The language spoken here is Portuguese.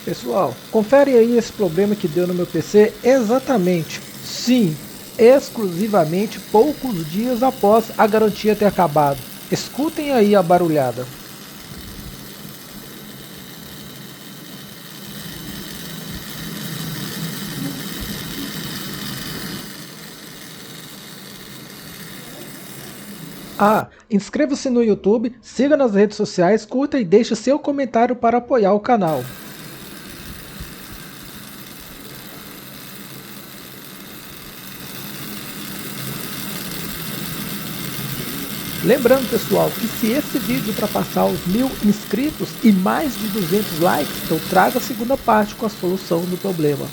Pessoal, confere aí esse problema que deu no meu PC exatamente, sim, exclusivamente poucos dias após a garantia ter acabado. Escutem aí a barulhada. Ah, inscreva-se no YouTube, siga nas redes sociais, curta e deixe seu comentário para apoiar o canal. Lembrando, pessoal, que se esse vídeo ultrapassar os 1000 inscritos e mais de 200 likes, eu trago a segunda parte com a solução do problema.